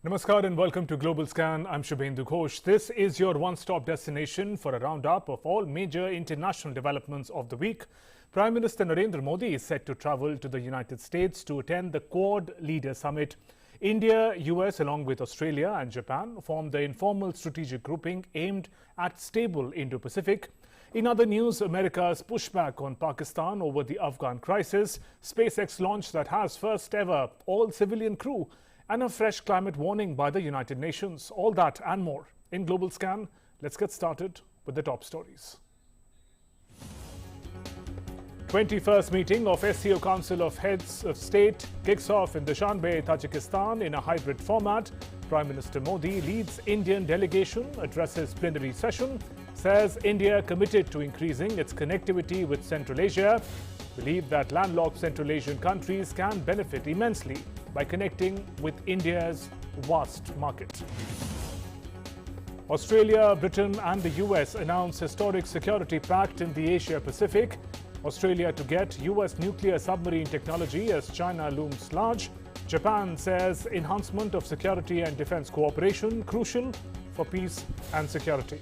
Namaskar and welcome to Global Scan. I'm Shubhendu Ghosh. This is your one-stop destination for a roundup of all major international developments of the week. Prime Minister Narendra Modi is set to travel to the United States to attend the Quad Leader Summit. India, US along with Australia and Japan form the informal strategic grouping aimed at stable Indo-Pacific. In other news, America's pushback on Pakistan over the Afghan crisis, SpaceX launch that has first ever all-civilian crew, and a fresh climate warning by the United Nations. All that and more in Global Scan. Let's get started with the top stories. 21st meeting of SCO Council of Heads of State kicks off in Dushanbe, Tajikistan in a hybrid format. Prime Minister Modi leads Indian delegation, addresses plenary session, says India committed to increasing its connectivity with Central Asia, believe that landlocked Central Asian countries can benefit immensely by connecting with India's vast market. Australia, Britain and the US announce historic security pact in the Asia-Pacific. Australia to get US nuclear submarine technology as China looms large. Japan says enhancement of security and defense cooperation crucial for peace and security.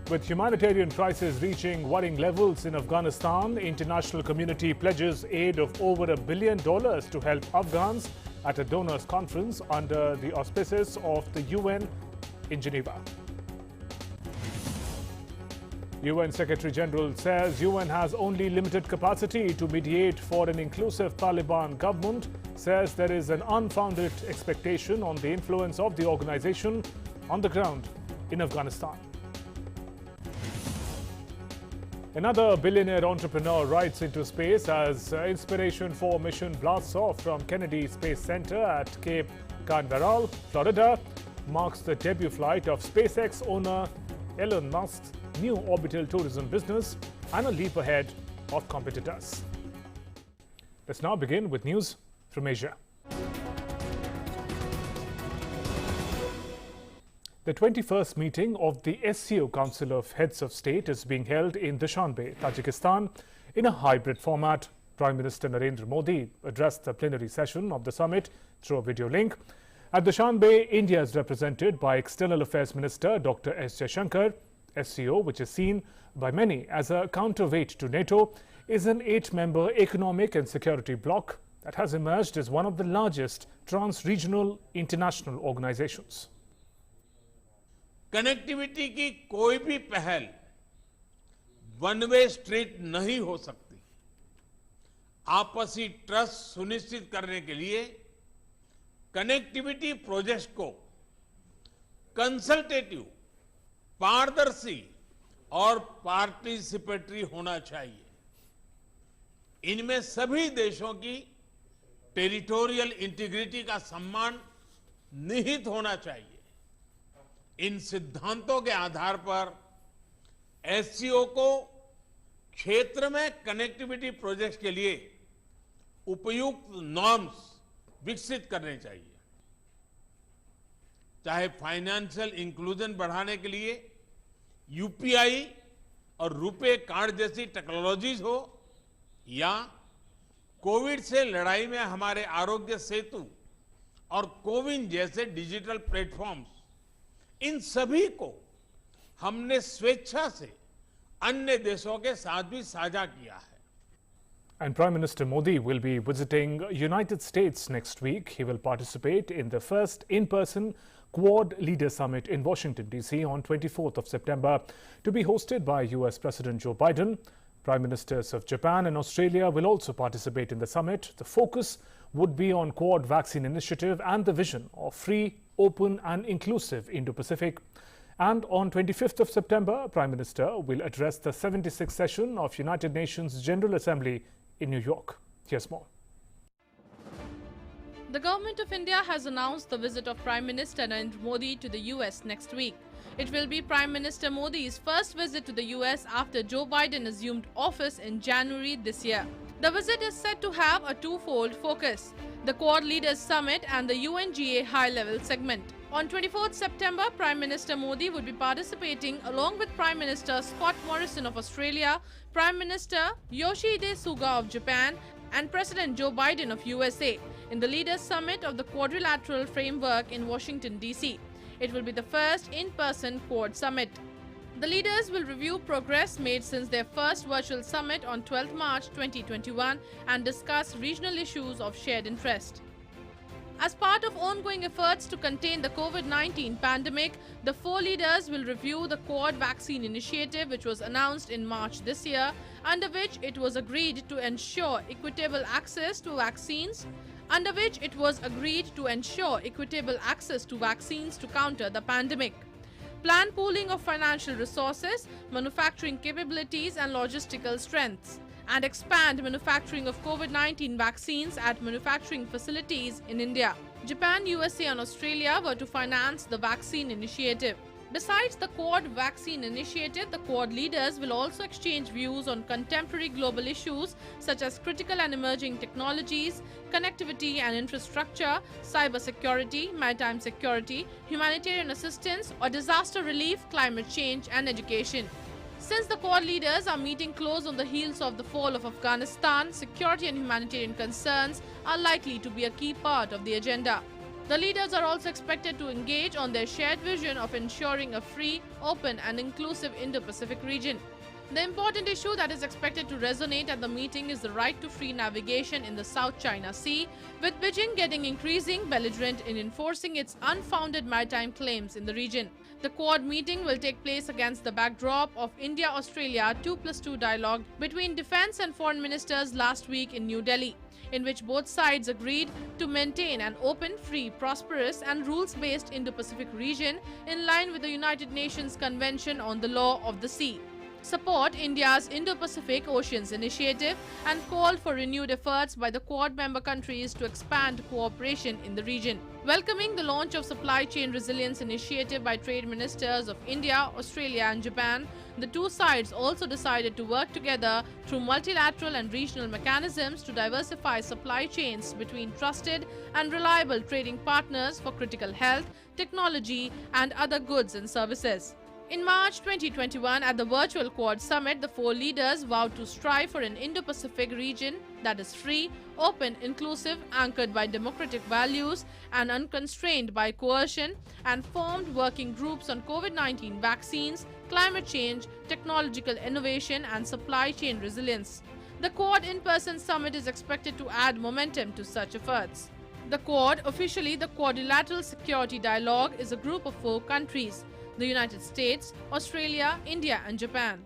With humanitarian crisis reaching worrying levels in Afghanistan, international community pledges aid of over $1 billion to help Afghans at a donors conference under the auspices of the UN in Geneva. UN Secretary General says UN has only limited capacity to mediate for an inclusive Taliban government, says there is an unfounded expectation on the influence of the organization on the ground in Afghanistan. Another billionaire entrepreneur rides into space as Inspiration 4 mission blasts off from Kennedy Space Center at Cape Canaveral, Florida, marks the debut flight of SpaceX owner Elon Musk's new orbital tourism business and a leap ahead of competitors. Let's now begin with news from Asia. The 21st meeting of the SCO Council of Heads of State is being held in Dushanbe, Tajikistan, in a hybrid format. Prime Minister Narendra Modi addressed the plenary session of the summit through a video link. At Dushanbe, India is represented by External Affairs Minister Dr. S. Jaishankar. SCO, which is seen by many as a counterweight to NATO, is an 8-member economic and security bloc that has emerged as one of the largest trans-regional international organizations. Connectivity की कोई भी पहल one way street नहीं हो सकती। आपसी trust सुनिश्चित करने के लिए कनेक्टिविटी प्रोजेक्ट को कंसल्टेटिव, पारदर्शी और पार्टिसिपेटरी होना चाहिए। इनमें सभी देशों की टेरिटोरियल इंटीग्रिटी का सम्मान निहित होना चाहिए। इन सिद्धांतों के आधार पर एससीओ को क्षेत्र में कनेक्टिविटी प्रोजेक्ट्स के लिए उपयुक्त नॉर्म्स विकसित करने चाहिए। चाहे फाइनेंशियल इंक्लूजन बढ़ाने के लिए यूपीआई और रुपे कार्ड जैसी टेक्नोलॉजीज हो या कोविड से लड़ाई में हमारे आरोग्य सेतु और कोविन जैसे डिजिटल प्लेटफॉर्म्स, इन सभी को हमने स्वेच्छा से अन्य देशों के साथ भी साझा किया है। And Prime Minister Modi will be visiting United States next week. He will participate in the first in-person Quad Leader Summit in Washington, D.C. on 24th of September to be hosted by US President Joe Biden. Prime Ministers of Japan and Australia will also participate in the summit. The focus would be on Quad vaccine initiative and the vision of free, open and inclusive Indo-Pacific. And on 25th of September, Prime Minister will address the 76th session of United Nations General Assembly in New York. Here's more. The Government of India has announced the visit of Prime Minister Narendra Modi to the US next week. It will be Prime Minister Modi's first visit to the US after Joe Biden assumed office in January this year. The visit is said to have a twofold focus: the Quad Leaders Summit and the UNGA high-level segment. On 24th September, Prime Minister Modi would be participating along with Prime Minister Scott Morrison of Australia, Prime Minister Yoshihide Suga of Japan and President Joe Biden of USA. in the Leaders Summit of the Quadrilateral Framework in Washington, D.C. It will be the first in-person Quad summit. The leaders will review progress made since their first virtual summit on 12 March 2021 and discuss regional issues of shared interest. As part of ongoing efforts to contain the COVID-19 pandemic, the four leaders will review the Quad Vaccine Initiative, which was announced in March this year, under which it was agreed to ensure equitable access to vaccines to counter the pandemic. Plan pooling of financial resources, manufacturing capabilities and logistical strengths, and expand manufacturing of COVID-19 vaccines at manufacturing facilities in India. Japan, USA and Australia were to finance the vaccine initiative. Besides the Quad Vaccine Initiative, the Quad leaders will also exchange views on contemporary global issues such as critical and emerging technologies, connectivity and infrastructure, cybersecurity, maritime security, humanitarian assistance or disaster relief, climate change and education. Since the Quad leaders are meeting close on the heels of the fall of Afghanistan, security and humanitarian concerns are likely to be a key part of the agenda. The leaders are also expected to engage on their shared vision of ensuring a free, open and inclusive Indo-Pacific region. The important issue that is expected to resonate at the meeting is the right to free navigation in the South China Sea, with Beijing getting increasingly belligerent in enforcing its unfounded maritime claims in the region. The Quad meeting will take place against the backdrop of India-Australia 2+2 dialogue between defence and foreign ministers last week in New Delhi, in which both sides agreed to maintain an open, free, prosperous and rules-based Indo-Pacific region in line with the United Nations Convention on the Law of the Sea, support India's Indo-Pacific Oceans Initiative and called for renewed efforts by the Quad member countries to expand cooperation in the region. Welcoming the launch of Supply Chain Resilience Initiative by trade ministers of India, Australia and Japan, the two sides also decided to work together through multilateral and regional mechanisms to diversify supply chains between trusted and reliable trading partners for critical health, technology and other goods and services. In March 2021, at the virtual Quad Summit, the four leaders vowed to strive for an Indo-Pacific region that is free, open, inclusive, anchored by democratic values and unconstrained by coercion, and formed working groups on COVID-19 vaccines, climate change, technological innovation and supply chain resilience. The Quad in-person summit is expected to add momentum to such efforts. The Quad, officially the Quadrilateral Security Dialogue, is a group of 4 countries: the United States, Australia, India and Japan.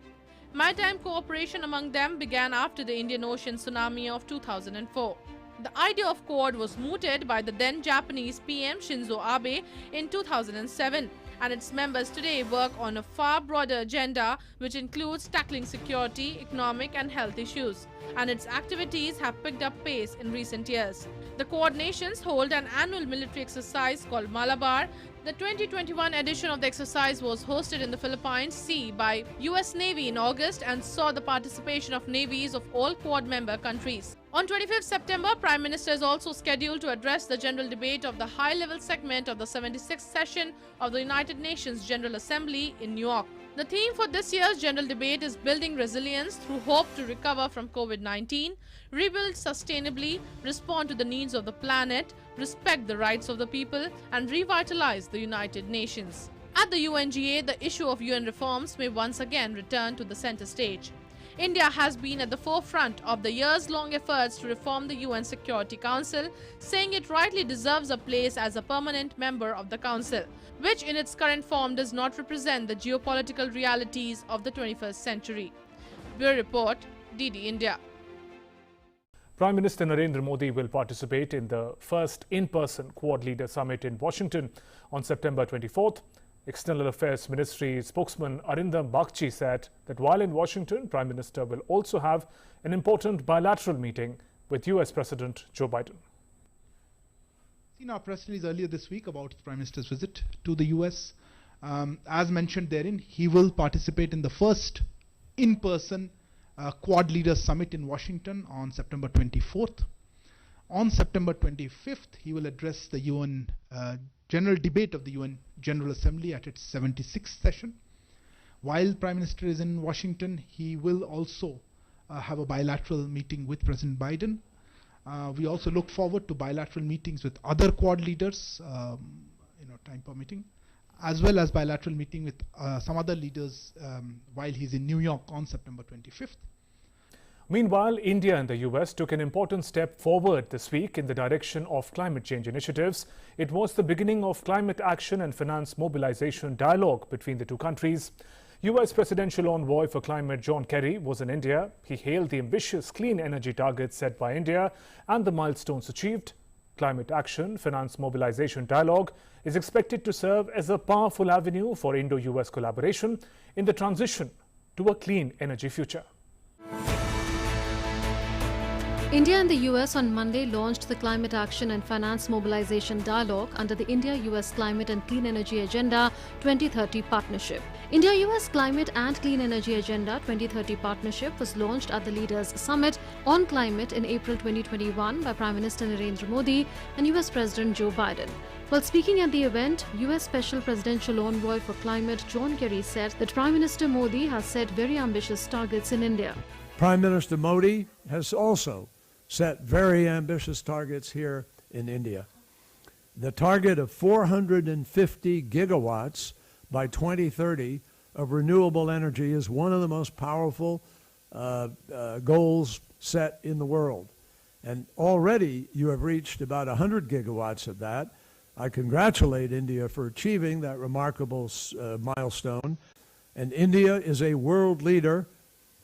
Maritime cooperation among them began after the Indian Ocean tsunami of 2004. The idea of Quad was mooted by the then Japanese PM Shinzo Abe in 2007, and its members today work on a far broader agenda which includes tackling security, economic and health issues, and its activities have picked up pace in recent years. The Quad nations hold an annual military exercise called Malabar. The 2021 edition of the exercise was hosted in the Philippine Sea by US Navy in August and saw the participation of navies of all Quad member countries. On 25th September, Prime Minister is also scheduled to address the general debate of the high-level segment of the 76th session of the United Nations General Assembly in New York. The theme for this year's general debate is building resilience through hope to recover from COVID-19, rebuild sustainably, respond to the needs of the planet, respect the rights of the people, and revitalize the United Nations. At the UNGA, the issue of UN reforms may once again return to the center stage. India has been at the forefront of the years-long efforts to reform the UN Security Council, saying it rightly deserves a place as a permanent member of the Council, which in its current form does not represent the geopolitical realities of the 21st century. Bureau Report, DD India. Prime Minister Narendra Modi will participate in the first in-person Quad Leader Summit in Washington on September 24th. External Affairs Ministry spokesman Arindam Bagchi said that while in Washington, Prime Minister will also have an important bilateral meeting with US President Joe Biden. In our press release earlier this week about the Prime Minister's visit to the US, as mentioned therein, he will participate in the first in-person Quad Leaders Summit in Washington on September 24th. On September 25th, he will address the UN General Debate of the UN General Assembly at its 76th session. While Prime Minister is in Washington, he will also have a bilateral meeting with President Biden. We also look forward to bilateral meetings with other Quad leaders, time permitting, as well as bilateral meeting with some other leaders while he's in New York on September 25th. Meanwhile, India and the US took an important step forward this week in the direction of climate change initiatives. It was the beginning of climate action and finance mobilization dialogue between the two countries. US Presidential Envoy for Climate John Kerry was in India. He hailed the ambitious clean energy targets set by India and the milestones achieved. Climate action finance mobilization dialogue is expected to serve as a powerful avenue for Indo-US collaboration in the transition to a clean energy future. India and the US on Monday launched the Climate Action and Finance Mobilization Dialogue under the India-US Climate and Clean Energy Agenda 2030 Partnership. India-US Climate and Clean Energy Agenda 2030 Partnership was launched at the Leaders' Summit on Climate in April 2021 by Prime Minister Narendra Modi and US President Joe Biden. While speaking at the event, US Special Presidential Envoy for Climate John Kerry said that Prime Minister Modi has set very ambitious targets in India. Prime Minister Modi has also set very ambitious targets here in India. The target of 450 gigawatts by 2030 of renewable energy is one of the most powerful goals set in the world. And already you have reached about 100 gigawatts of that. I congratulate India for achieving that remarkable milestone. And India is a world leader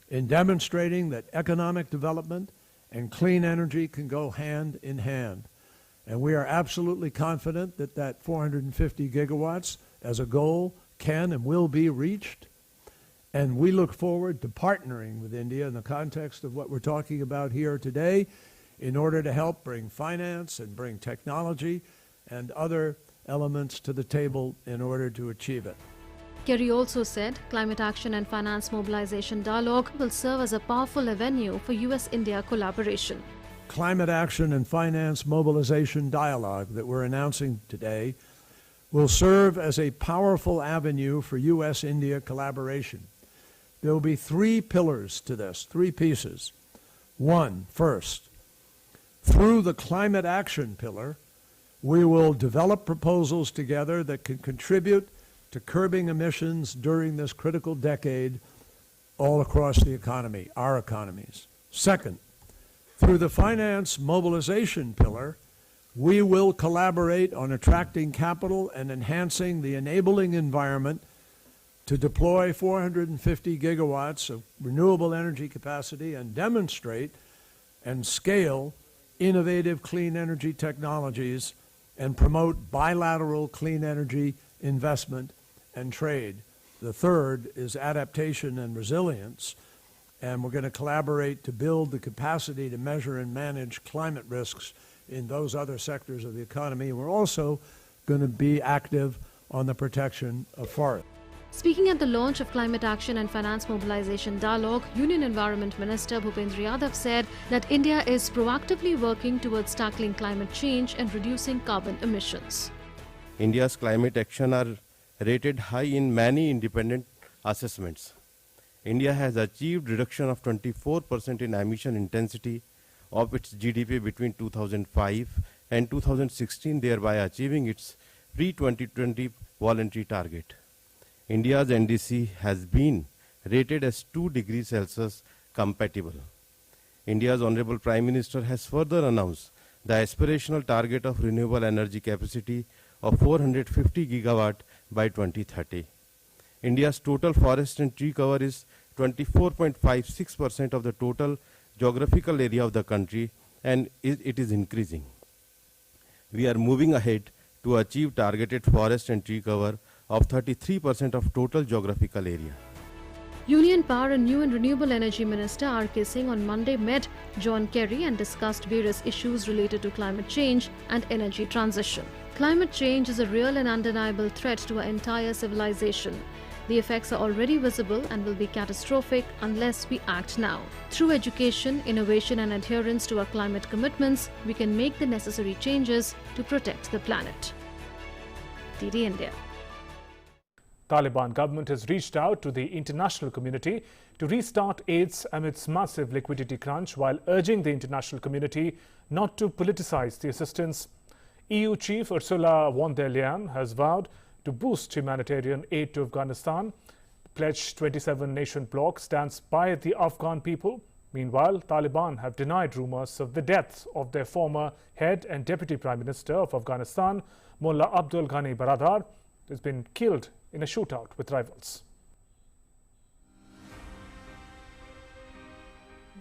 in demonstrating that economic development and clean energy can go hand in hand. And we are absolutely confident that that 450 gigawatts as a goal can and will be reached. And we look forward to partnering with India in the context of what we're talking about here today in order to help bring finance and bring technology and other elements to the table in order to achieve it. Kerry also said Climate Action and Finance Mobilization Dialogue will serve as a powerful avenue for US-India collaboration. Climate Action and Finance Mobilization Dialogue that we're announcing today will serve as a powerful avenue for US-India collaboration. There will be three pillars to this, three pieces. One, first, through the climate action pillar, we will develop proposals together that can contribute to curbing emissions during this critical decade all across the economy, our economies. Second, through the finance mobilization pillar, we will collaborate on attracting capital and enhancing the enabling environment to deploy 450 gigawatts of renewable energy capacity and demonstrate and scale innovative clean energy technologies and promote bilateral clean energy investment and trade. The third is adaptation and resilience, and we're going to collaborate to build the capacity to measure and manage climate risks in those other sectors of the economy. We're also going to be active on the protection of forests. Speaking at the launch of Climate Action and Finance Mobilization Dialogue, Union Environment Minister Bhupendra Yadav said that India is proactively working towards tackling climate change and reducing carbon emissions. India's climate action are rated high in many independent assessments. India has achieved reduction of 24% in emission intensity of its GDP between 2005 and 2016, thereby achieving its pre-2020 voluntary target. India's NDC has been rated as 2 degrees Celsius compatible. India's Honorable Prime Minister has further announced the aspirational target of renewable energy capacity of 450 gigawatt by 2030. India's total forest and tree cover is 24.56% of the total geographical area of the country, and it is increasing. We are moving ahead to achieve targeted forest and tree cover of 33% of total geographical area. Union Power and New and Renewable Energy Minister R.K. Singh on Monday met John Kerry and discussed various issues related to climate change and energy transition. Climate change is a real and undeniable threat to our entire civilization. The effects are already visible and will be catastrophic unless we act now. Through education, innovation and adherence to our climate commitments, we can make the necessary changes to protect the planet. DD India. Taliban government has reached out to the international community to restart aids amidst massive liquidity crunch while urging the international community not to politicize the assistance. EU chief Ursula von der Leyen has vowed to boost humanitarian aid to Afghanistan. Pledged 27-nation bloc stands by the Afghan people. Meanwhile, Taliban have denied rumors of the death of their former head and deputy prime minister of Afghanistan, Mullah Abdul Ghani Baradar, who has been killed in a shootout with rivals.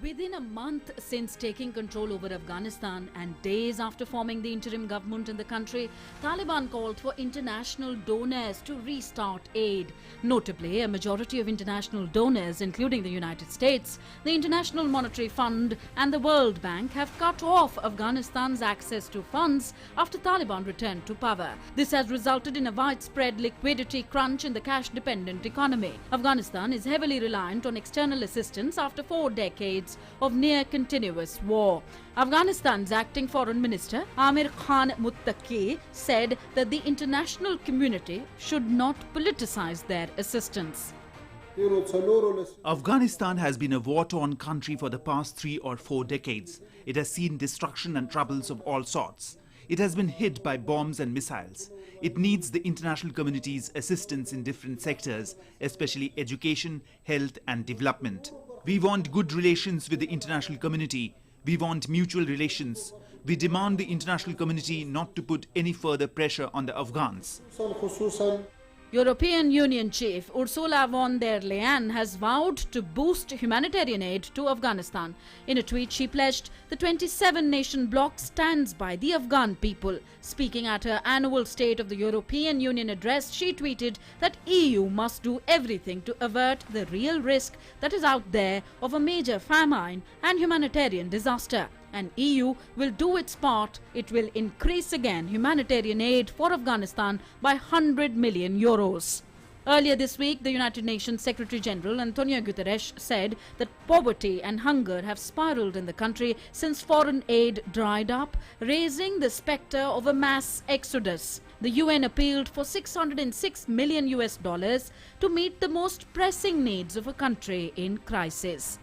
Within a month since taking control over Afghanistan and days after forming the interim government in the country, Taliban called for international donors to restart aid. Notably, a majority of international donors, including the United States, the International Monetary Fund and the World Bank, have cut off Afghanistan's access to funds after Taliban returned to power. This has resulted in a widespread liquidity crunch in the cash-dependent economy. Afghanistan is heavily reliant on external assistance after 4 decades of near-continuous war. Afghanistan's acting foreign minister, Amir Khan Muttaqi, said that the international community should not politicize their assistance. Afghanistan has been a war-torn country for the past 3 or 4 decades. It has seen destruction and troubles of all sorts. It has been hit by bombs and missiles. It needs the international community's assistance in different sectors, especially education, health and development. We want good relations with the international community. We want mutual relations. We demand the international community not to put any further pressure on the Afghans. European Union chief Ursula von der Leyen has vowed to boost humanitarian aid to Afghanistan. In a tweet, she pledged the 27-nation bloc stands by the Afghan people. Speaking at her annual State of the European Union address, she tweeted that EU must do everything to avert the real risk that is out there of a major famine and humanitarian disaster. And EU will do its part. It will increase again humanitarian aid for Afghanistan by 100 million euros. Earlier this week, the United Nations Secretary General Antonio Guterres said that poverty and hunger have spiraled in the country since foreign aid dried up, raising the spectre of a mass exodus. The UN appealed for $606 million to meet the most pressing needs of a country in crisis.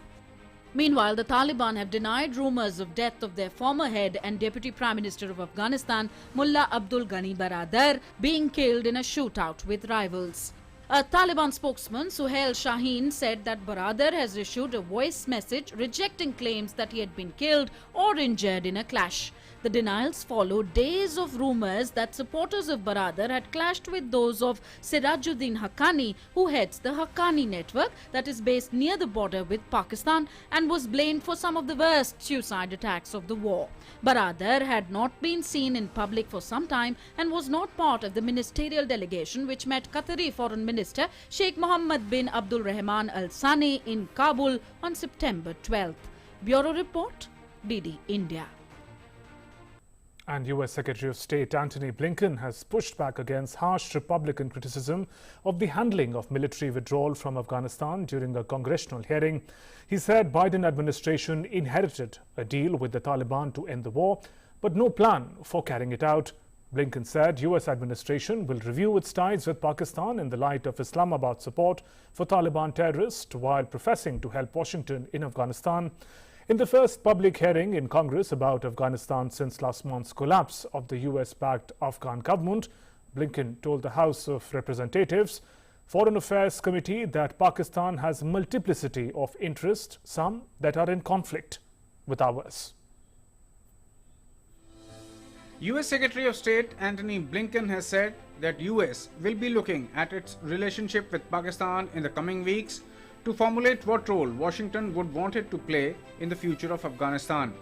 Meanwhile, the Taliban have denied rumors of death of their former head and deputy prime minister of Afghanistan, Mullah Abdul Ghani Baradar, being killed in a shootout with rivals. A Taliban spokesman, Suhail Shaheen, said that Baradar has issued a voice message rejecting claims that he had been killed or injured in a clash. The denials followed days of rumors that supporters of Baradar had clashed with those of Sirajuddin Haqqani, who heads the Haqqani network that is based near the border with Pakistan and was blamed for some of the worst suicide attacks of the war. Baradar had not been seen in public for some time and was not part of the ministerial delegation which met Qatari Foreign Minister Sheikh Mohammed bin Abdul Rahman Al Thani in Kabul on September 12th. Bureau Report, DD India. And US Secretary of State Antony Blinken has pushed back against harsh Republican criticism of the handling of military withdrawal from Afghanistan during a congressional hearing. He said Biden administration inherited a deal with the Taliban to end the war, but no plan for carrying it out. Blinken said US administration will review its ties with Pakistan in the light of Islamabad's support for Taliban terrorists while professing to help Washington in Afghanistan. In the first public hearing in Congress about Afghanistan since last month's collapse of the US-backed Afghan government, Blinken told the House of Representatives Foreign Affairs Committee that Pakistan has a multiplicity of interests, some that are in conflict with ours. US Secretary of State Antony Blinken has said that US will be looking at its relationship with Pakistan in the coming weeks to formulate what role Washington would want it to play in the future of Afghanistan.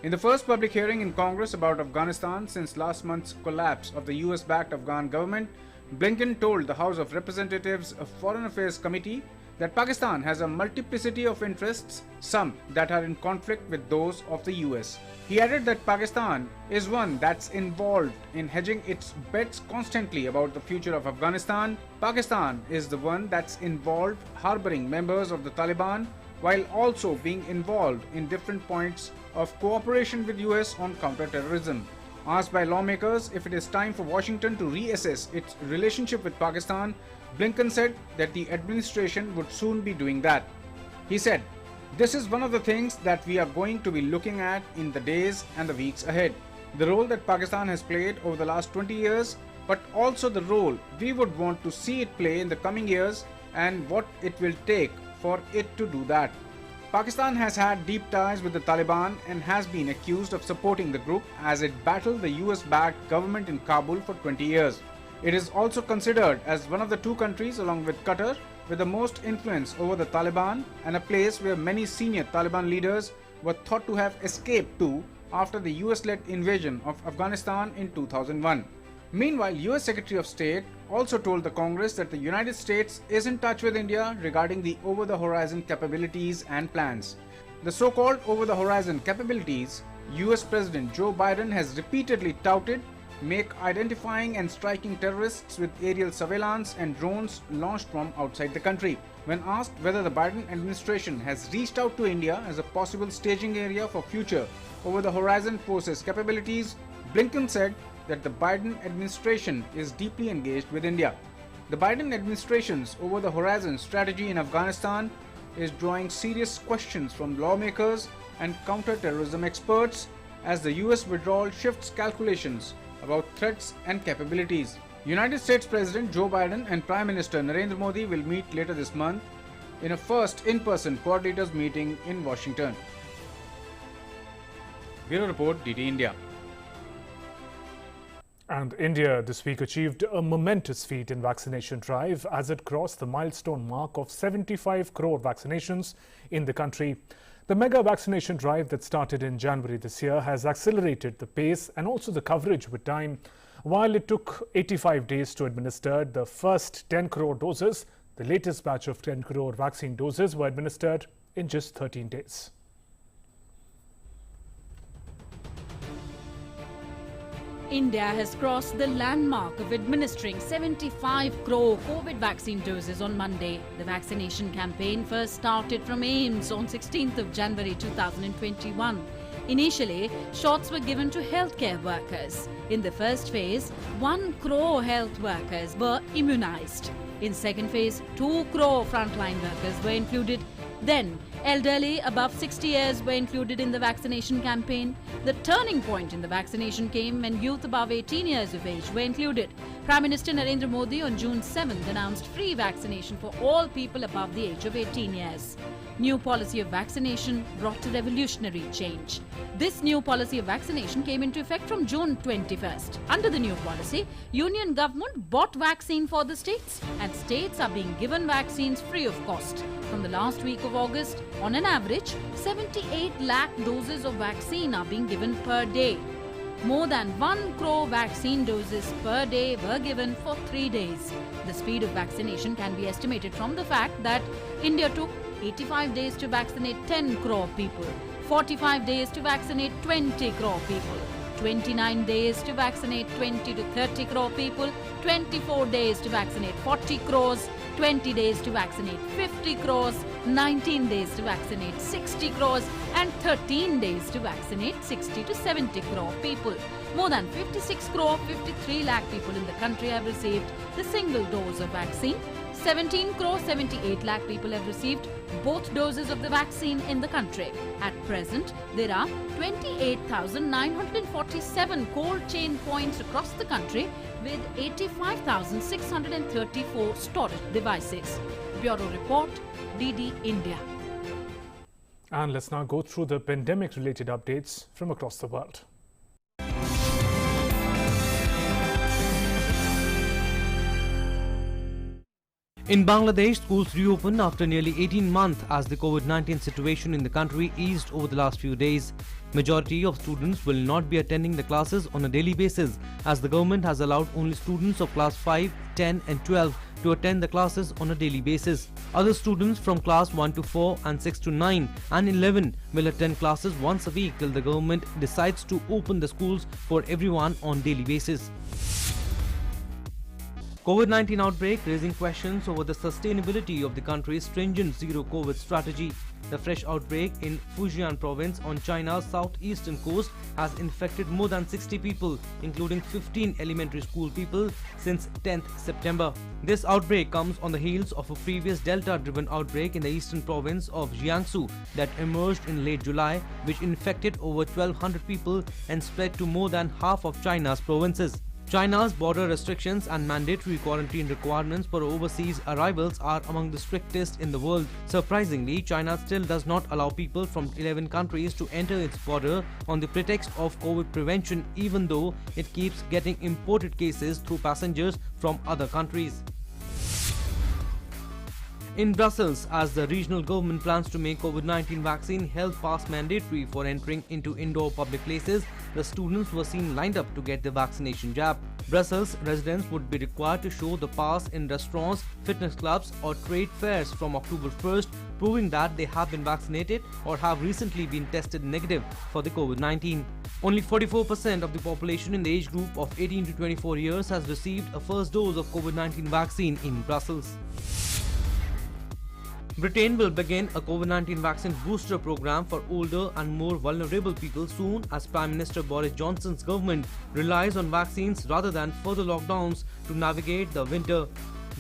In the first public hearing in Congress about Afghanistan since last month's collapse of the US-backed Afghan government, Blinken told the House of Representatives Foreign Affairs Committee that Pakistan has a multiplicity of interests, some that are in conflict with those of the US. He added that Pakistan is one that's involved in hedging its bets constantly about the future of Afghanistan. Pakistan is the one that's involved harboring members of the Taliban while also being involved in different points of cooperation with US on counter-terrorism. Asked by lawmakers if it is time for Washington to reassess its relationship with Pakistan, Blinken said that the administration would soon be doing that. He said, "This is one of the things that we are going to be looking at in the days and the weeks ahead. The role that Pakistan has played over the last 20 years, but also the role we would want to see it play in the coming years and what it will take for it to do that." Pakistan has had deep ties with the Taliban and has been accused of supporting the group as it battled the US-backed government in Kabul for 20 years. It is also considered as one of the two countries, along with Qatar, with the most influence over the Taliban and a place where many senior Taliban leaders were thought to have escaped to after the US-led invasion of Afghanistan in 2001. Meanwhile, US Secretary of State also told the Congress that the United States is in touch with India regarding the over-the-horizon capabilities and plans. The so-called over-the-horizon capabilities US President Joe Biden has repeatedly touted make identifying and striking terrorists with aerial surveillance and drones launched from outside the country. When asked whether the Biden administration has reached out to India as a possible staging area for future over-the-horizon forces capabilities, Blinken said that the Biden administration is deeply engaged with India. The Biden administration's over-the-horizon strategy in Afghanistan is drawing serious questions from lawmakers and counter-terrorism experts as the US withdrawal shifts calculations about threats and capabilities. United States President Joe Biden and Prime Minister Narendra Modi will meet later this month in a first in-person Quad leaders meeting in Washington. Bureau Report, DD India. And India this week achieved a momentous feat in vaccination drive as it crossed the milestone mark of 75 crore vaccinations in the country. The mega vaccination drive that started in January this year has accelerated the pace and also the coverage with time. While it took 85 days to administer the first 10 crore doses, the latest batch of 10 crore vaccine doses were administered in just 13 days. India has crossed the landmark of administering 75 crore COVID vaccine doses on Monday. The vaccination campaign first started from AIIMS on 16th of January 2021. Initially, shots were given to healthcare workers. In the first phase, 1 crore health workers were immunized. In second phase, 2 crore frontline workers were included. Then, elderly above 60 years were included in the vaccination campaign. The turning point in the vaccination came when youth above 18 years of age were included. Prime Minister Narendra Modi on June 7th announced free vaccination for all people above the age of 18 years. New policy of vaccination brought a revolutionary change. This new policy of vaccination came into effect from June 21st. Under the new policy, Union government bought vaccine for the states and states are being given vaccines free of cost. From the last week of August, on an average, 78 lakh doses of vaccine are being given per day. More than 1 crore vaccine doses per day were given for 3 days. The speed of vaccination can be estimated from the fact that India took 85 days to vaccinate 10 crore people, 45 days to vaccinate 20 crore people, 29 days to vaccinate 20 to 30 crore people, 24 days to vaccinate 40 crores, 20 days to vaccinate 50 crores, 19 days to vaccinate 60 crores and 13 days to vaccinate 60 to 70 crore people. More than 56 crore 53 lakh people in the country have received the single dose of vaccine. 17 crore 78 lakh people have received both doses of the vaccine in the country. At present, there are 28,947 cold chain points across the country with 85,634 storage devices. Bureau Report, DD India. And let's now go through the pandemic-related updates from across the world. In Bangladesh, schools reopened after nearly 18 months as the COVID-19 situation in the country eased over the last few days. Majority of students will not be attending the classes on a daily basis as the government has allowed only students of class 5, 10 and 12 to attend the classes on a daily basis. Other students from class 1 to 4 and 6 to 9 and 11 will attend classes once a week till the government decides to open the schools for everyone on daily basis. COVID-19 outbreak raising questions over the sustainability of the country's stringent zero-COVID strategy. The fresh outbreak in Fujian province on China's southeastern coast has infected more than 60 people, including 15 elementary school people, since 10th September. This outbreak comes on the heels of a previous Delta-driven outbreak in the eastern province of Jiangsu that emerged in late July, which infected over 1,200 people and spread to more than half of China's provinces. China's border restrictions and mandatory quarantine requirements for overseas arrivals are among the strictest in the world. Surprisingly, China still does not allow people from 11 countries to enter its border on the pretext of COVID prevention, even though it keeps getting imported cases through passengers from other countries. In Brussels, as the regional government plans to make COVID-19 vaccine health pass mandatory for entering into indoor public places, the students were seen lined up to get the vaccination jab. Brussels residents would be required to show the pass in restaurants, fitness clubs or trade fairs from October 1st, proving that they have been vaccinated or have recently been tested negative for the COVID-19. Only 44% of the population in the age group of 18 to 24 years has received a first dose of COVID-19 vaccine in Brussels. Britain will begin a COVID-19 vaccine booster program for older and more vulnerable people soon as Prime Minister Boris Johnson's government relies on vaccines rather than further lockdowns to navigate the winter.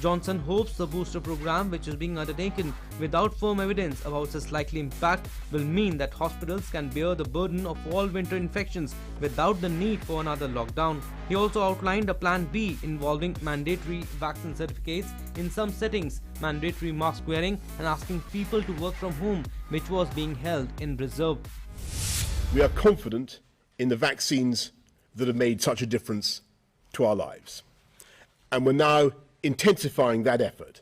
Johnson hopes the booster program, which is being undertaken without firm evidence about its likely impact, will mean that hospitals can bear the burden of all winter infections without the need for another lockdown. He also outlined a plan B involving mandatory vaccine certificates in some settings, mandatory mask wearing and asking people to work from home, which was being held in reserve. We are confident in the vaccines that have made such a difference to our lives. And we're now intensifying that effort,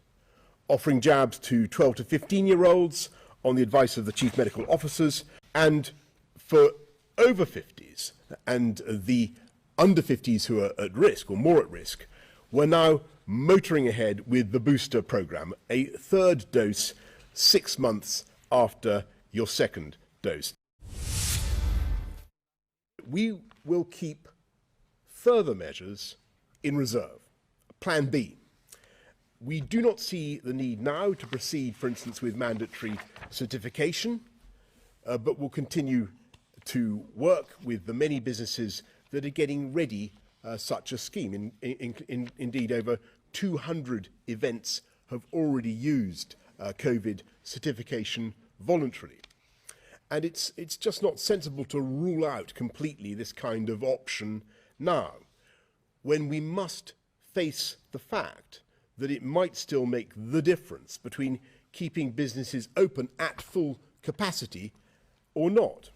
offering jabs to 12 to 15-year-olds on the advice of the chief medical officers, and for over 50s and the under 50s who are at risk or more at risk, we're now motoring ahead with the booster program, a third dose 6 months after your second dose. We will keep further measures in reserve, Plan B. We do not see the need now to proceed, for instance, with mandatory certification, but will continue to work with the many businesses that are getting ready such a scheme. Indeed, over 200 events have already used COVID certification voluntarily. And it's just not sensible to rule out completely this kind of option now, when we must face the fact that it might still make the difference between keeping businesses open at full capacity or not.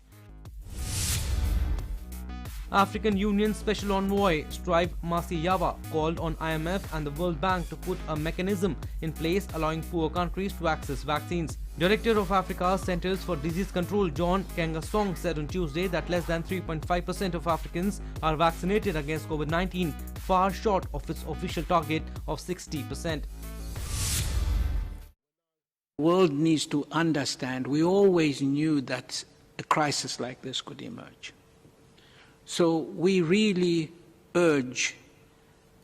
African Union Special Envoy Strive Masiyawa called on IMF and the World Bank to put a mechanism in place allowing poor countries to access vaccines. Director of Africa's Centers for Disease Control John Kengasong said on Tuesday that less than 3.5% of Africans are vaccinated against COVID-19, far short of its official target of 60%. The world needs to understand we always knew that a crisis like this could emerge. So we really urge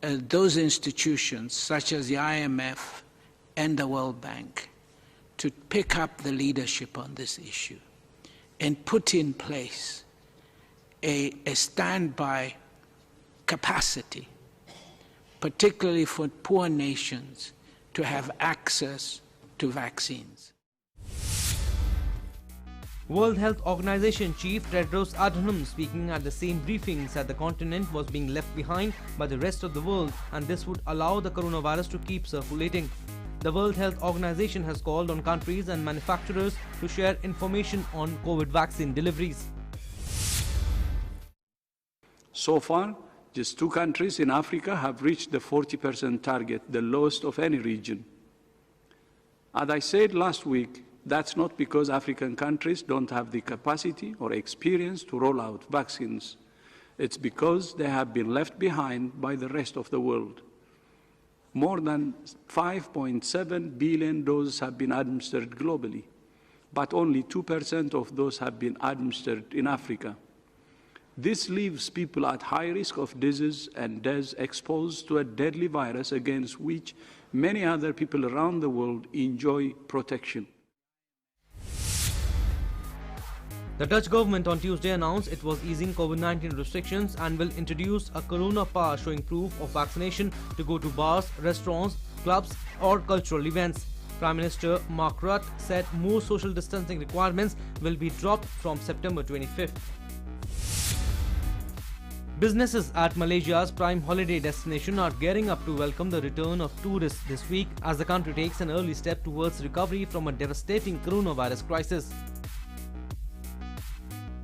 those institutions such as the IMF and the World Bank to pick up the leadership on this issue and put in place a standby capacity, particularly for poor nations, to have access to vaccines. World Health Organization Chief Tedros Adhanom, speaking at the same briefing, said the continent was being left behind by the rest of the world and this would allow the coronavirus to keep circulating. The World Health Organization has called on countries and manufacturers to share information on COVID vaccine deliveries. So far, just 2 countries in Africa have reached the 40% target, the lowest of any region. As I said last week, that's not because African countries don't have the capacity or experience to roll out vaccines. It's because they have been left behind by the rest of the world. More than 5.7 billion doses have been administered globally, but only 2% of those have been administered in Africa. This leaves people at high risk of disease and death, exposed to a deadly virus against which many other people around the world enjoy protection. The Dutch government on Tuesday announced it was easing COVID-19 restrictions and will introduce a corona pass showing proof of vaccination to go to bars, restaurants, clubs or cultural events. Prime Minister Mark Rutte said more social distancing requirements will be dropped from September 25th. Businesses at Malaysia's prime holiday destination are gearing up to welcome the return of tourists this week as the country takes an early step towards recovery from a devastating coronavirus crisis.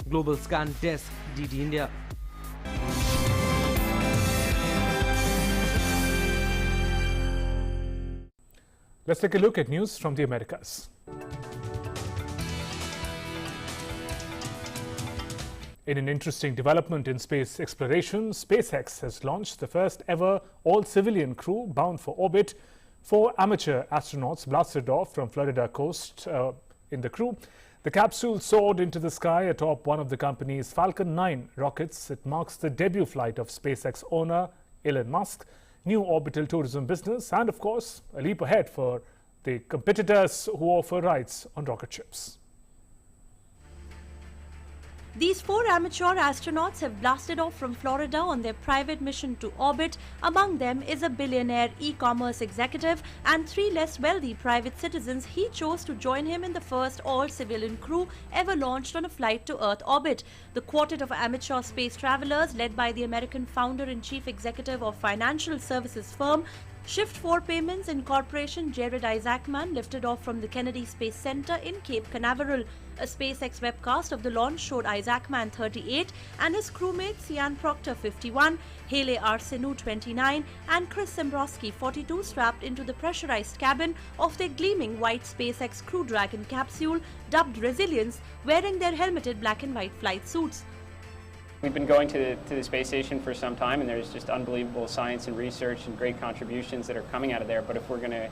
Global Scan Desk, DD India. Let's take a look at news from the Americas. In an interesting development in space exploration, SpaceX has launched the first ever all-civilian crew bound for orbit. 4 amateur astronauts blasted off from Florida coast in the crew. The capsule soared into the sky atop one of the company's Falcon 9 rockets. It marks the debut flight of SpaceX owner Elon Musk, new orbital tourism business, and of course, a leap ahead for the competitors who offer rides on rocket ships. These 4 amateur astronauts have blasted off from Florida on their private mission to orbit. Among them is a billionaire e-commerce executive and 3 less wealthy private citizens he chose to join him in the first all-civilian crew ever launched on a flight to Earth orbit. The quartet of amateur space travelers, led by the American founder and chief executive of financial services firm Shift4 Payments Incorporation, Jared Isaacman, lifted off from the Kennedy Space Center in Cape Canaveral. A SpaceX webcast of the launch showed Isaacman, 38, and his crewmates Ian Proctor, 51, Haley Arsenault, 29, and Chris Zembrowski, 42, strapped into the pressurized cabin of their gleaming white SpaceX Crew Dragon capsule, dubbed Resilience, wearing their helmeted black and white flight suits. We've been going to the space station for some time, and there's just unbelievable science and research and great contributions that are coming out of there. But if we're going to,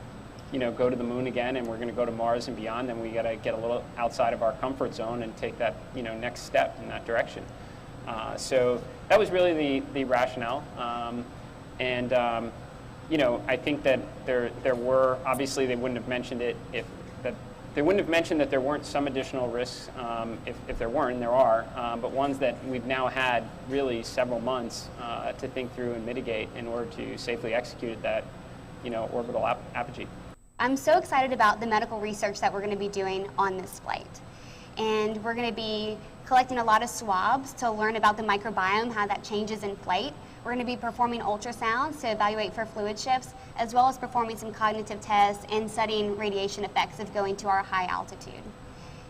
go to the moon again, and we're going to go to Mars and beyond, then we got to get a little outside of our comfort zone and take that, next step in that direction. So that was really the rationale. I think that there were, obviously they wouldn't have mentioned it they wouldn't have mentioned that there weren't some additional risks if there weren't, and there are, but ones that we've now had really several months to think through and mitigate in order to safely execute that, orbital apogee. I'm so excited about the medical research that we're going to be doing on this flight. And we're going to be collecting a lot of swabs to learn about the microbiome, how that changes in flight. We're going to be performing ultrasounds to evaluate for fluid shifts, as well as performing some cognitive tests and studying radiation effects of going to our high altitude.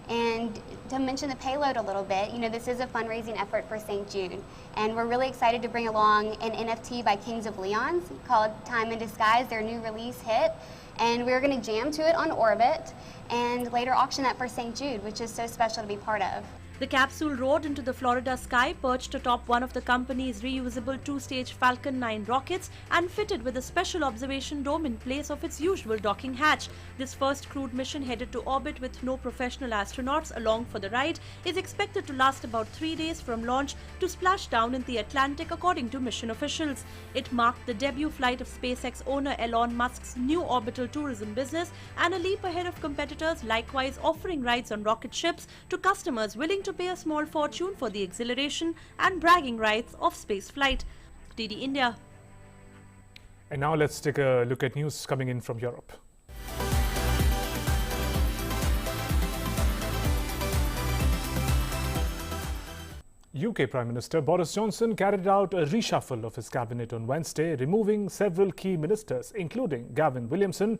And to mention the payload a little bit, this is a fundraising effort for St. Jude. And we're really excited to bring along an NFT by Kings of Leon's called Time in Disguise, their new release hit. And we're going to jam to it on orbit and later auction that for St. Jude, which is so special to be part of. The capsule roared into the Florida sky, perched atop one of the company's reusable 2-stage Falcon 9 rockets and fitted with a special observation dome in place of its usual docking hatch. This first crewed mission, headed to orbit with no professional astronauts along for the ride, is expected to last about 3 days from launch to splash down in the Atlantic, according to mission officials. It marked the debut flight of SpaceX owner Elon Musk's new orbital tourism business and a leap ahead of competitors likewise offering rides on rocket ships to customers willing to pay a small fortune for the exhilaration and bragging rights of spaceflight. DD India. And now let's take a look at news coming in from Europe. UK Prime Minister Boris Johnson carried out a reshuffle of his cabinet on Wednesday, removing several key ministers, including Gavin Williamson.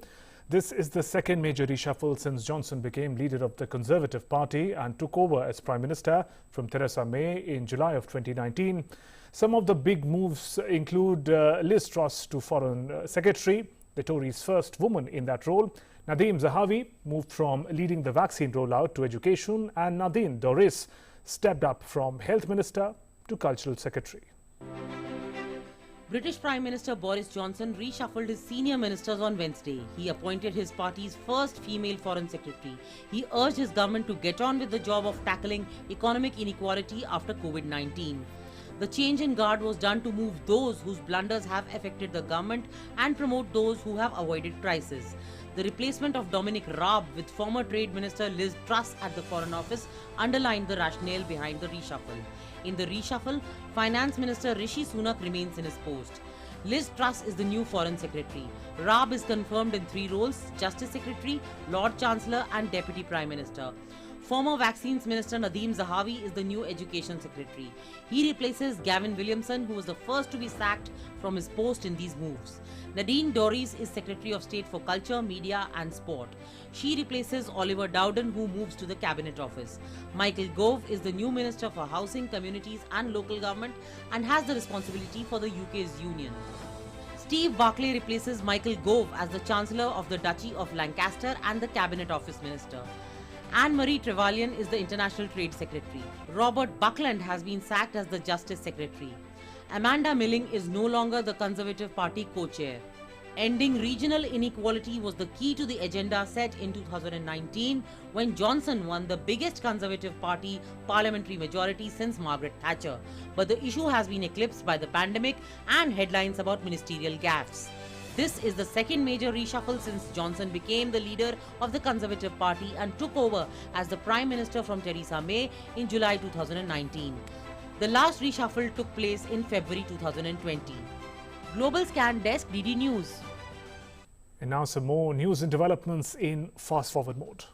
This is the second major reshuffle since Johnson became leader of the Conservative Party and took over as Prime Minister from Theresa May in July of 2019. Some of the big moves include Liz Truss to Foreign Secretary, the Tories' first woman in that role. Nadeem Zahawi moved from leading the vaccine rollout to education, and Nadine Dorries stepped up from Health Minister to Cultural Secretary. British Prime Minister Boris Johnson reshuffled his senior ministers on Wednesday. He appointed his party's first female foreign secretary. He urged his government to get on with the job of tackling economic inequality after COVID-19. The change in guard was done to move those whose blunders have affected the government and promote those who have avoided crisis. The replacement of Dominic Raab with former Trade Minister Liz Truss at the Foreign Office underlined the rationale behind the reshuffle. In the reshuffle, Finance Minister Rishi Sunak remains in his post. Liz Truss is the new Foreign Secretary. Raab is confirmed in 3 roles: Justice Secretary, Lord Chancellor and Deputy Prime Minister. Former Vaccines Minister Nadeem Zahawi is the new Education Secretary. He replaces Gavin Williamson, who was the first to be sacked from his post in these moves. Nadine Dorries is Secretary of State for Culture, Media and Sport. She replaces Oliver Dowden, who moves to the Cabinet Office. Michael Gove is the new Minister for Housing, Communities and Local Government and has the responsibility for the UK's union. Steve Barclay replaces Michael Gove as the Chancellor of the Duchy of Lancaster and the Cabinet Office Minister. Anne-Marie Trevelyan is the International Trade Secretary. Robert Buckland has been sacked as the Justice Secretary. Amanda Milling is no longer the Conservative Party co-chair. Ending regional inequality was the key to the agenda set in 2019 when Johnson won the biggest Conservative Party parliamentary majority since Margaret Thatcher. But the issue has been eclipsed by the pandemic and headlines about ministerial gaffes. This is the second major reshuffle since Johnson became the leader of the Conservative Party and took over as the Prime Minister from Theresa May in July 2019. The last reshuffle took place in February 2020. Global Scan Desk, DD News. And now some more news and developments in fast forward mode.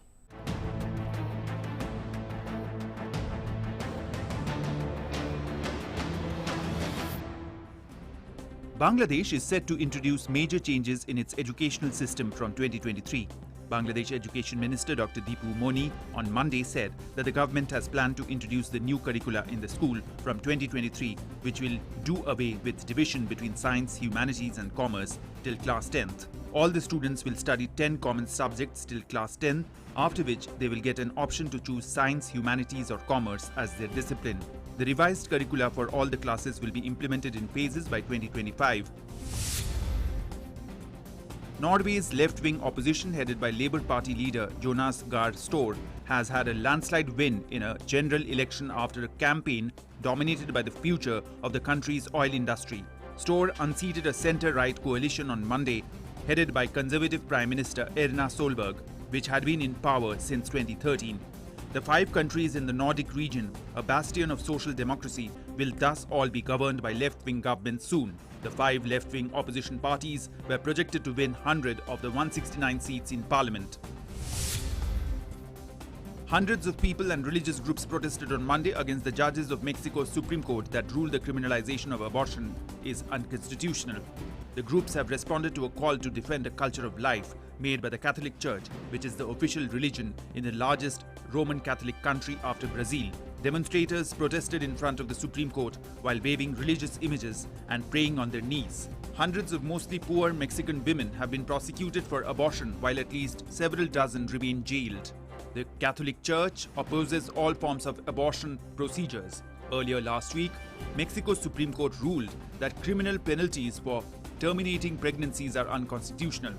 Bangladesh is set to introduce major changes in its educational system from 2023. Bangladesh Education Minister Dr. Deepu Moni on Monday said that the government has planned to introduce the new curricula in the school from 2023, which will do away with division between science, humanities and commerce till class 10th. All the students will study 10 common subjects till class 10, after which they will get an option to choose science, humanities or commerce as their discipline. The revised curricula for all the classes will be implemented in phases by 2025. Norway's left-wing opposition headed by Labour Party leader Jonas Gahr Store has had a landslide win in a general election after a campaign dominated by the future of the country's oil industry. Store unseated a centre-right coalition on Monday headed by Conservative Prime Minister Erna Solberg, which had been in power since 2013. The 5 countries in the Nordic region, a bastion of social democracy, will thus all be governed by left-wing governments soon. The 5 left-wing opposition parties were projected to win 100 of the 169 seats in parliament. Hundreds of people and religious groups protested on Monday against the judges of Mexico's Supreme Court that ruled the criminalization of abortion is unconstitutional. The groups have responded to a call to defend a culture of life made by the Catholic Church, which is the official religion in the largest Roman Catholic country after Brazil. Demonstrators protested in front of the Supreme Court while waving religious images and praying on their knees. Hundreds of mostly poor Mexican women have been prosecuted for abortion, while at least several dozen remain jailed. The Catholic Church opposes all forms of abortion procedures. Earlier last week, Mexico's Supreme Court ruled that criminal penalties for terminating pregnancies are unconstitutional.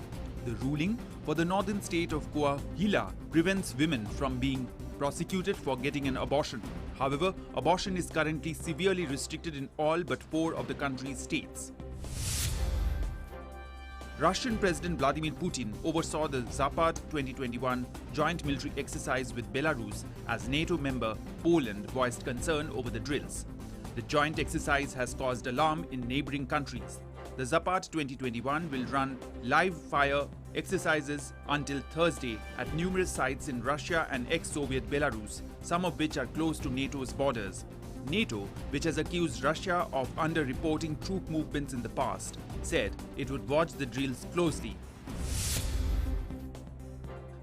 The ruling for the northern state of Coahuila prevents women from being prosecuted for getting an abortion. However, abortion is currently severely restricted in all but 4 of the country's states. Russian President Vladimir Putin oversaw the Zapad 2021 joint military exercise with Belarus as NATO member Poland voiced concern over the drills. The joint exercise has caused alarm in neighboring countries. The Zapad 2021 will run live-fire exercises until Thursday at numerous sites in Russia and ex-Soviet Belarus, some of which are close to NATO's borders. NATO, which has accused Russia of under-reporting troop movements in the past, said it would watch the drills closely.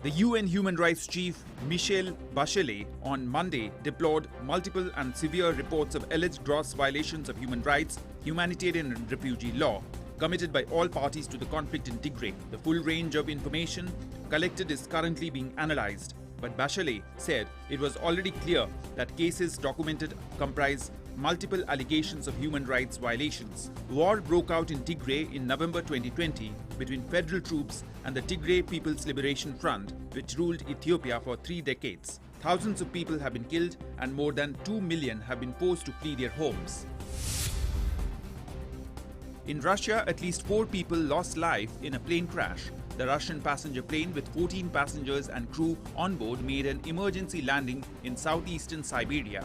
The UN Human Rights Chief Michelle Bachelet on Monday deplored multiple and severe reports of alleged gross violations of human rights, humanitarian and refugee law committed by all parties to the conflict in Tigray. The full range of information collected is currently being analyzed, but Bachelet said it was already clear that cases documented comprise multiple allegations of human rights violations. War broke out in Tigray in November 2020 between federal troops and the Tigray People's Liberation Front, which ruled Ethiopia for 3 decades. Thousands of people have been killed and more than 2 million have been forced to flee their homes. In Russia, at least 4 people lost life in a plane crash. The Russian passenger plane with 14 passengers and crew on board made an emergency landing in southeastern Siberia.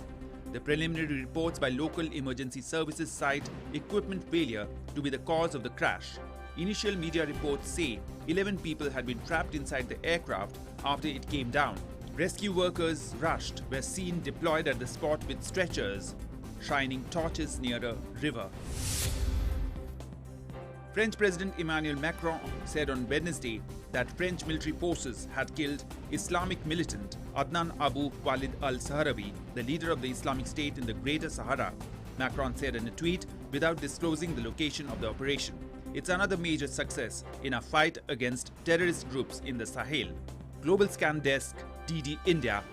The preliminary reports by local emergency services cite equipment failure to be the cause of the crash. Initial media reports say 11 people had been trapped inside the aircraft after it came down. Rescue workers rushed were seen deployed at the spot with stretchers, shining torches near a river. French President Emmanuel Macron said on Wednesday that French military forces had killed Islamic militant Adnan Abu Walid al-Sahrawi, the leader of the Islamic State in the Greater Sahara. Macron said in a tweet without disclosing the location of the operation. It's another major success in a fight against terrorist groups in the Sahel. Global Scan Desk, DD India.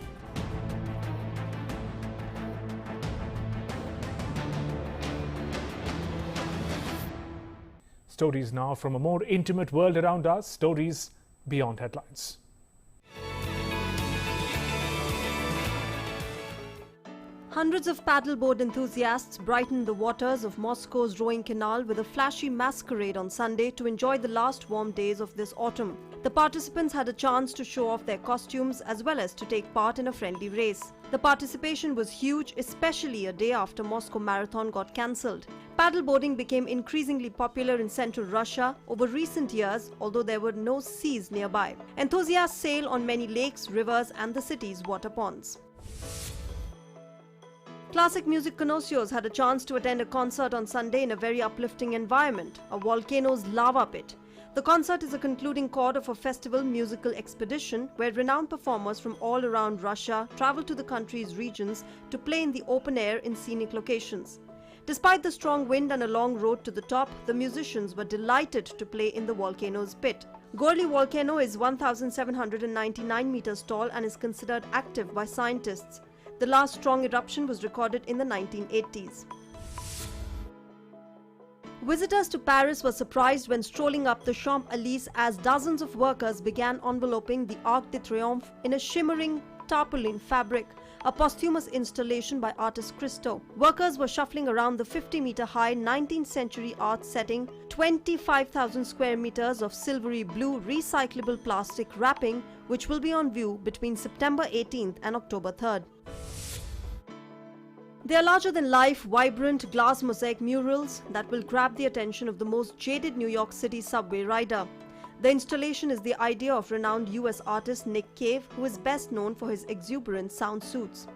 Stories now from a more intimate world around us, stories beyond headlines. Hundreds of paddleboard enthusiasts brightened the waters of Moscow's rowing canal with a flashy masquerade on Sunday to enjoy the last warm days of this autumn. The participants had a chance to show off their costumes as well as to take part in a friendly race. The participation was huge, especially a day after Moscow Marathon got cancelled. Paddleboarding became increasingly popular in central Russia over recent years, although there were no seas nearby. Enthusiasts sail on many lakes, rivers and the city's water ponds. Classic music connoisseurs had a chance to attend a concert on Sunday in a very uplifting environment, a volcano's lava pit. The concert is a concluding chord of a festival musical expedition where renowned performers from all around Russia travel to the country's regions to play in the open air in scenic locations. Despite the strong wind and a long road to the top, the musicians were delighted to play in the volcano's pit. Gorly volcano is 1,799 meters tall and is considered active by scientists. The last strong eruption was recorded in the 1980s. Visitors to Paris were surprised when strolling up the Champs-Élysées as dozens of workers began enveloping the Arc de Triomphe in a shimmering tarpaulin fabric, a posthumous installation by artist Christo. Workers were shuffling around the 50-meter-high 19th century art setting, 25,000 square meters of silvery blue recyclable plastic wrapping, which will be on view between September 18th and October 3rd. They are larger-than-life, vibrant glass mosaic murals that will grab the attention of the most jaded New York City subway rider. The installation is the idea of renowned US artist Nick Cave, who is best known for his exuberant sound suits.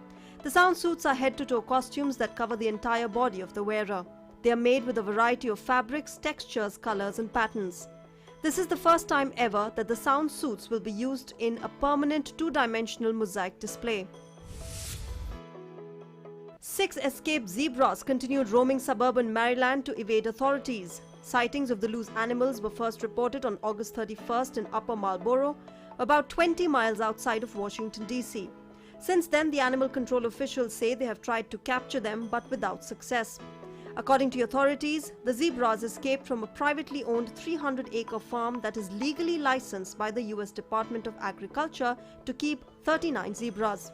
The sound suits are head-to-toe costumes that cover the entire body of the wearer. They are made with a variety of fabrics, textures, colors and patterns. This is the first time ever that the sound suits will be used in a permanent two-dimensional mosaic display. 6 escaped zebras continued roaming suburban Maryland to evade authorities. Sightings of the loose animals were first reported on August 31st in Upper Marlboro, about 20 miles outside of Washington, D.C. Since then, the animal control officials say they have tried to capture them but without success. According to authorities, the zebras escaped from a privately owned 300-acre farm that is legally licensed by the U.S. Department of Agriculture to keep 39 zebras.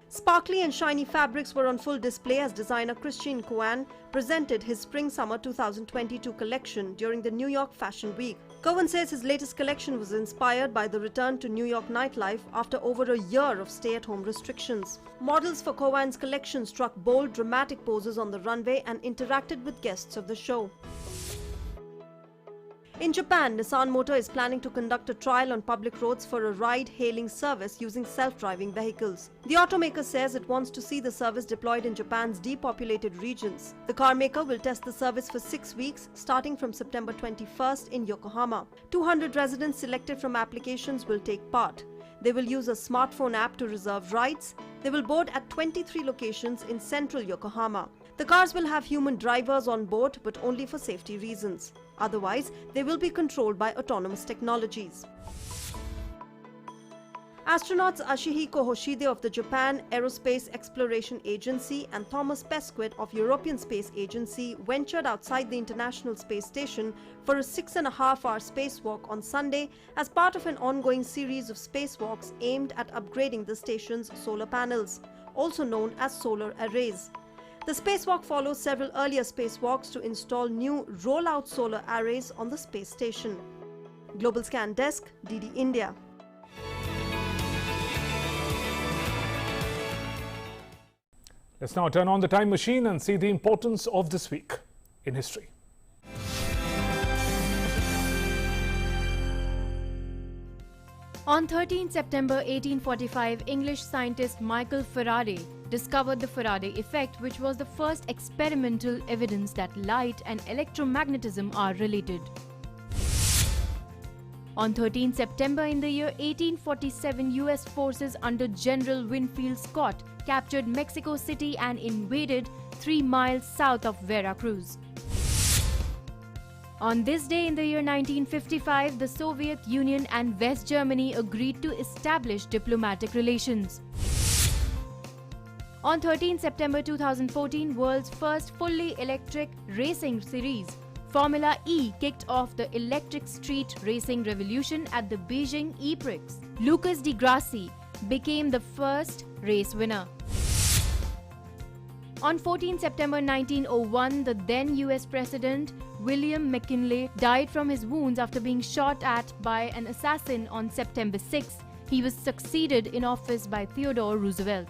Sparkly and shiny fabrics were on full display as designer Christian Coan presented his Spring-Summer 2022 collection during the New York Fashion Week. Coan says his latest collection was inspired by the return to New York nightlife after over a year of stay-at-home restrictions. Models for Coan's collection struck bold, dramatic poses on the runway and interacted with guests of the show. In Japan, Nissan Motor is planning to conduct a trial on public roads for a ride-hailing service using self-driving vehicles. The automaker says it wants to see the service deployed in Japan's depopulated regions. The car maker will test the service for 6 weeks, starting from September 21st in Yokohama. 200 residents selected from applications will take part. They will use a smartphone app to reserve rides. They will board at 23 locations in central Yokohama. The cars will have human drivers on board, but only for safety reasons. Otherwise, they will be controlled by autonomous technologies. Astronauts Ashihiko Hoshide of the Japan Aerospace Exploration Agency and Thomas Pesquet of European Space Agency ventured outside the International Space Station for a 6.5-hour spacewalk on Sunday as part of an ongoing series of spacewalks aimed at upgrading the station's solar panels, also known as solar arrays. The spacewalk follows several earlier spacewalks to install new rollout solar arrays on the space station. Global Scan Desk, DD India. Let's now turn on the time machine and see the importance of this week in history. On 13 September 1845, English scientist Michael Faraday discovered the Faraday effect, which was the first experimental evidence that light and electromagnetism are related. On 13 September in the year 1847, US forces under General Winfield Scott captured Mexico City and invaded 3 miles south of Veracruz. On this day in the year 1955, the Soviet Union and West Germany agreed to establish diplomatic relations. On 13 September 2014, world's first fully electric racing series, Formula E, kicked off the electric street racing revolution at the Beijing E-Prix. Lucas Di Grassi became the first race winner. On 14 September 1901, the then US President William McKinley died from his wounds after being shot at by an assassin on September 6. He was succeeded in office by Theodore Roosevelt.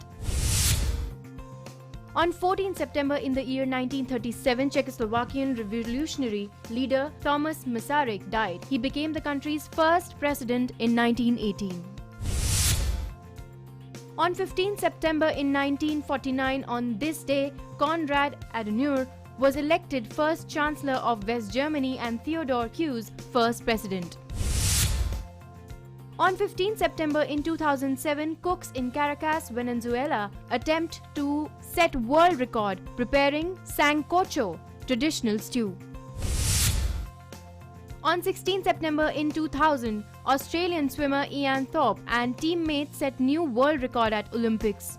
On 14 September in the year 1937, Czechoslovakian revolutionary leader Thomas Masaryk died. He became the country's first president in 1918. On 15 September in 1949, on this day, Konrad Adenauer was elected first Chancellor of West Germany and Theodore Hughes first president. On 15 September in 2007, cooks in Caracas, Venezuela attempt to set world record preparing sancocho, traditional stew. On 16 September in 2000, Australian swimmer Ian Thorpe and teammates set new world record at Olympics.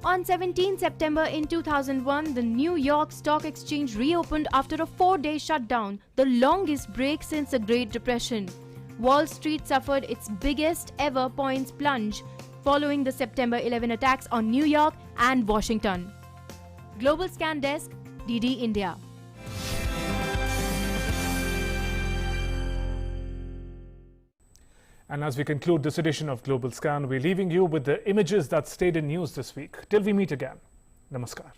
On 17 September in 2001, the New York Stock Exchange reopened after a 4-day shutdown, the longest break since the Great Depression. Wall Street suffered its biggest ever points plunge following the September 11 attacks on New York and Washington. Global Scan Desk, DD India. And as we conclude this edition of Global Scan, we're leaving you with the images that stayed in news this week. Till we meet again, namaskar.